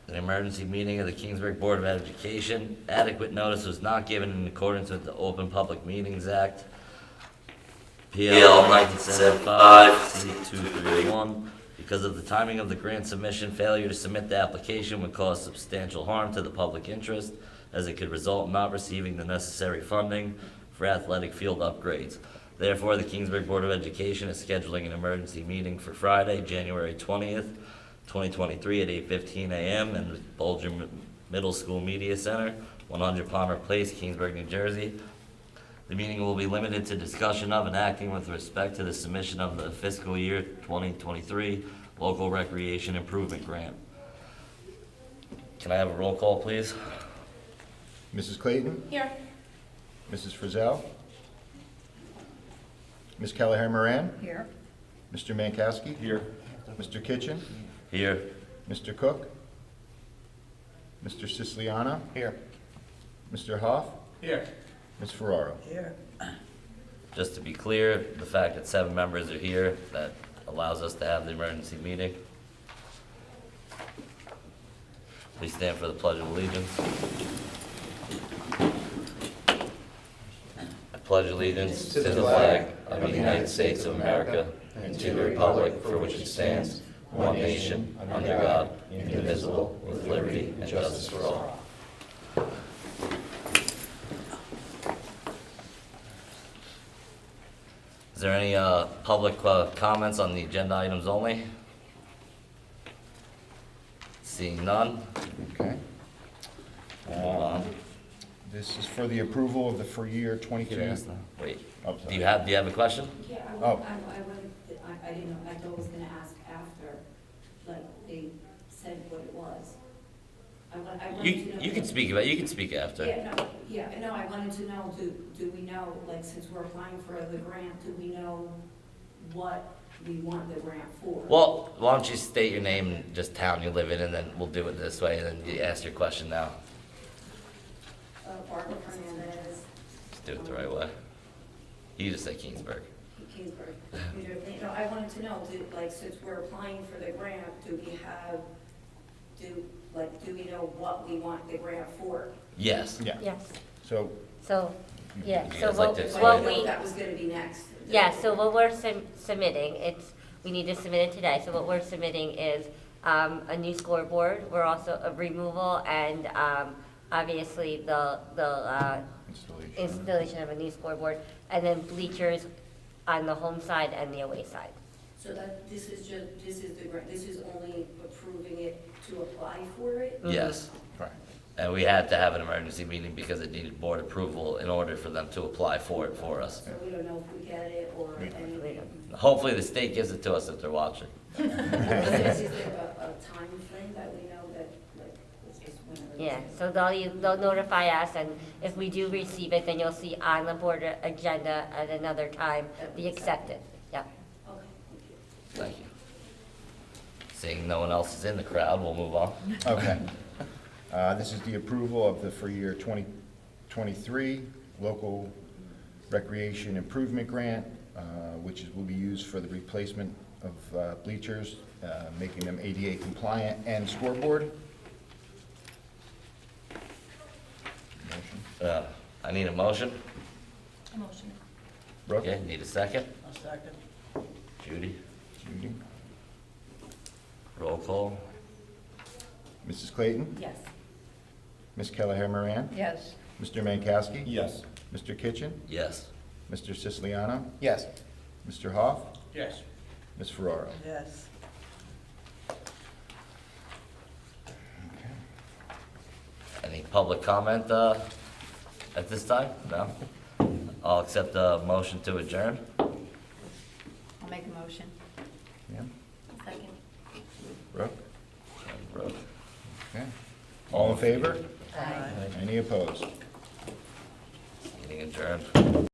an emergency meeting of the Keansburg Board of Education. Adequate notice was not given in accordance with the Open Public Meetings Act, PL 1975, C231. Because of the timing of the grant submission, failure to submit the application would cause substantial harm to the public interest, as it could result in not receiving the necessary funding for athletic field upgrades. Therefore, the Keansburg Board of Education is scheduling an emergency meeting for Friday, January 20th, 2023 at 8:15 a.m. in the Bolger Middle School Media Center, 100 Palmer Place, Keansburg, New Jersey. The meeting will be limited to discussion of and acting with respect to the submission of the fiscal year 2023 local recreation improvement grant. Can I have a roll call, please? Mrs. Clayton? Here. Mrs. Frizzell? Ms. Callahan Moran? Here. Mr. Mankowski? Here. Mr. Kitchen? Here. Mr. Cook? Mr. Siciliano? Here. Mr. Hoff? Here. Ms. Ferraro? Here. Just to be clear, the fact that 7 members are here, that allows us to have the emergency meeting. Please stand for the Pledge of Allegiance. I pledge allegiance to the flag of the United States of America and to the republic for which it stands, one nation, under God, indivisible, with liberty and justice for all. Is there any public comments on the agenda items only? Seeing none, Okay. move on. This is for the approval of the for year You can 22. ask now. Wait, Oh, do sorry. you have a question? Yeah, Oh. I didn't know, I thought I was gonna ask after, like, they said what it was. I wanted to know. You can speak after. I wanted to know, do we know, like, since we're applying for the grant, do we know what we want the grant for? Well, why don't you state your name and just town you live in, and then we'll do it this way, and then you ask your question now. Barbara Fernandez, Just do it the right way. You just say Keansburg. Keansburg, New Jersey. No, I wanted to know, since we're applying for the grant, do we know what we want the grant for? Yes. Yeah, Yes, so, so, yeah, Would you so guys like what, to I explain didn't what know if we, that was gonna be next. yeah, so what we're submitting, we need to submit it today, so what we're submitting is, a new scoreboard, we're also a removal and, obviously the installation of a new scoreboard, and then bleachers on the home side and the away side. So that, this is the grant, this is only approving it to apply for it? Yes. right. And we had to have an emergency meeting because it needed board approval in order for them to apply for it for us. So we don't know if we get it or We don't. anything. Hopefully the state gives it to us if they're watching. Is there a time frame that we know that, like, it's just whenever? Yeah, so they'll notify us, and if we do receive it, then you'll see on the board agenda at another time, be accepted, yeah. Okay, thank you. Thank you. Seeing no one else is in the crowd, we'll move on. Okay. This is the approval of the for year 2023 local recreation improvement grant, will be used for the replacement of bleachers, making them ADA compliant, and scoreboard. Motion. I need a motion. A motion. Brooke? Okay, need a second. A second. Judy, Judy? roll call. Mrs. Clayton? Yes. Ms. Callahan Moran? Yes. Mr. Mankowski? Yes. Mr. Kitchen? Yes. Mr. Siciliano? Yes. Mr. Hoff? Yes. Ms. Ferraro? Yes. Any public comment at this time? No? I'll accept a motion to adjourn. I'll make a motion. Yeah. Second. Brooke? And Brooke. Okay. All in favor? Aye. Any opposed? Meeting adjourned.